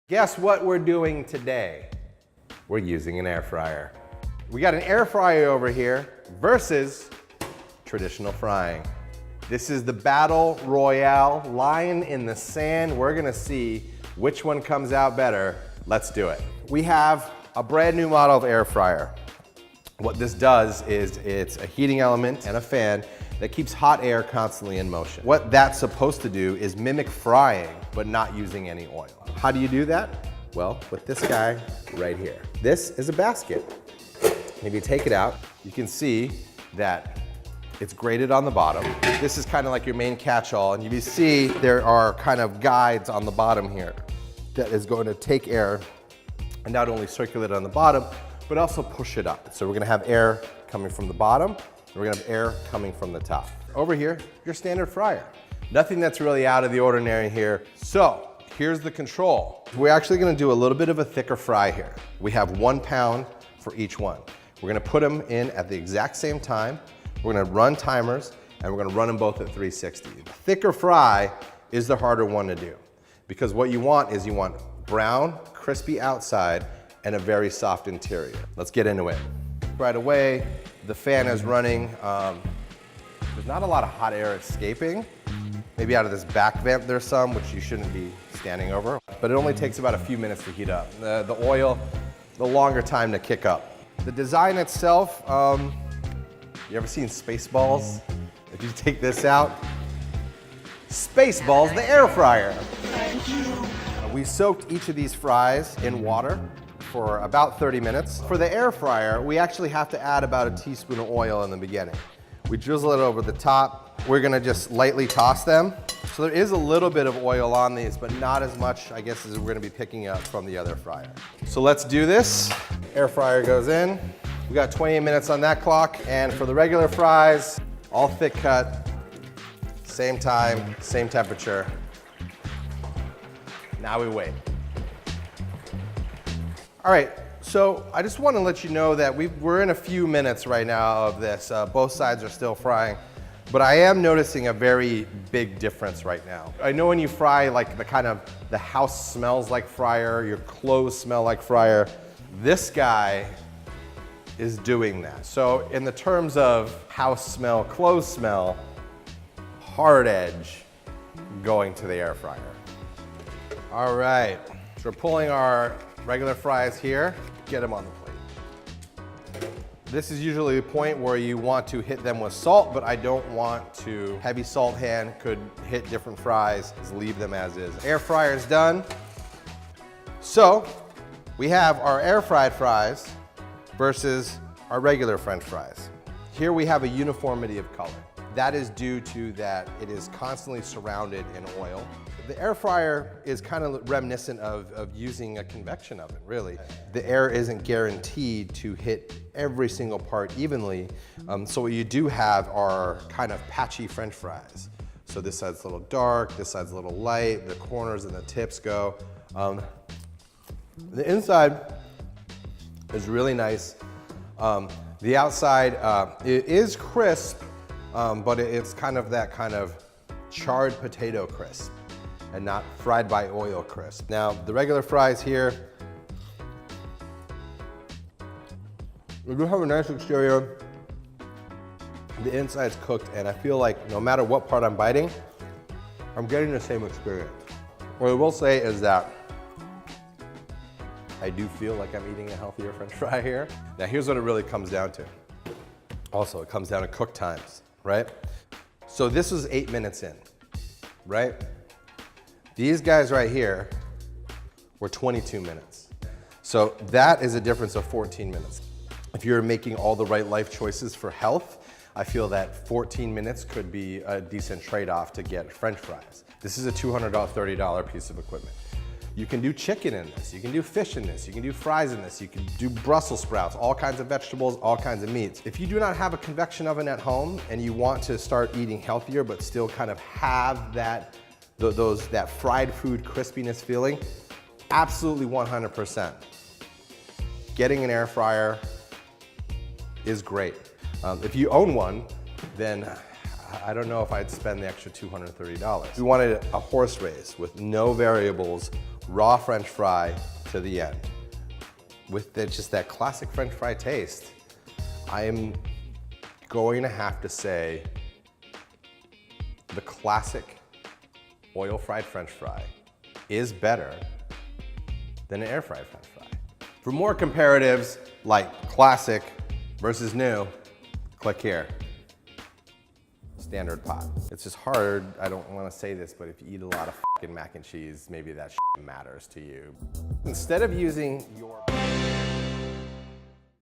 Guess what we're doing today? We're using an air fryer. We got an air fryer over here versus traditional frying. This is the battle royale, lying in the sand. We're gonna see which one comes out better. Let's do it. We have a brand new model of air fryer. What this does is it's a heating element and a fan that keeps hot air constantly in motion. What that's supposed to do is mimic frying, but not using any oil. How do you do that? Well, with this guy right here. This is a basket. If you take it out, you can see that it's grated on the bottom. This is kind of like your main catch-all, and you see there are kind of guides on the bottom here that is going to take air and not only circulate on the bottom, but also push it up. So we're gonna have air coming from the bottom, and we're gonna have air coming from the top. Over here, your standard fryer. Nothing that's really out of the ordinary here. So here's the control. We're actually gonna do a little bit of a thicker fry here. We have 1 pound for each one. We're gonna put them in at the exact same time. We're gonna run timers, and we're gonna run them both at 360. The thicker fry is the harder one to do, because what you want is you want brown, crispy outside, and a very soft interior. Let's get into it. Right away, the fan is running. There's not a lot of hot air escaping. Maybe out of this back vent there's some, which you shouldn't be standing over, but it only takes about a few minutes to heat up. The oil, the longer time to kick up. The design itself, you ever seen Spaceballs? If you take this out, Spaceballs, the air fryer. We soaked each of these fries in water for about 30 minutes. For the air fryer, we actually have to add about a teaspoon of oil in the beginning. We drizzle it over the top. We're gonna just lightly toss them. So there is a little bit of oil on these, but not as much, I guess, as we're gonna be picking up from the other fryer. So let's do this. Air fryer goes in. We got 28 minutes on that clock. And for the regular fries, all thick cut, same time, same temperature. Now we wait. All right, so I just want to let you know that we're in a few minutes right now of this. Both sides are still frying, but I am noticing a very big difference right now. I know when you fry, like the house smells like fryer, your clothes smell like fryer. This guy is doing that. So in the terms of house smell, clothes smell, hard edge going to the air fryer. All right, so we're pulling our regular fries here, get them on the plate. This is usually the point where you want to hit them with salt, but I don't want to. Heavy salt hand could hit different fries, just leave them as is. Air fryer's done. So we have our air fried fries versus our regular French fries. Here we have a uniformity of color. That is due to that it is constantly surrounded in oil. The air fryer is kind of reminiscent of using a convection oven, really. The air isn't guaranteed to hit every single part evenly. So what you do have are kind of patchy French fries. So this side's a little dark, this side's a little light, the corners and the tips go. The inside is really nice. The outside, it is crisp, but it's kind of that kind of charred potato crisp and not fried by oil crisp. Now, the regular fries here, we do have a nice exterior. The inside's cooked, and I feel like no matter what part I'm biting, I'm getting the same experience. What I will say is that I do feel like I'm eating a healthier French fry here. Now, here's what it really comes down to. Also, it comes down to cook times, right? So this was 8 minutes in, right? These guys right here were 22 minutes. So that is a difference of 14 minutes. If you're making all the right life choices for health, I feel that 14 minutes could be a decent trade-off to get French fries. This is a $200, $30 piece of equipment. You can do chicken in this, you can do fish in this, you can do fries in this, you can do Brussels sprouts, all kinds of vegetables, all kinds of meats. If you do not have a convection oven at home and you want to start eating healthier but still kind of have that fried food crispiness feeling, absolutely 100%. Getting an air fryer is great. If you own one, then I don't know if I'd spend the extra $230. We wanted a horse race with no variables raw French fry to the end. With just that classic French fry taste, I am going to have to say the classic oil-fried French fry is better than an air-fried French fry. For more comparatives like classic versus new, click here. Standard pot. It's just hard, I don't want to say this, but if you eat a lot of fucking mac and cheese, maybe that shit matters to you. Instead of using your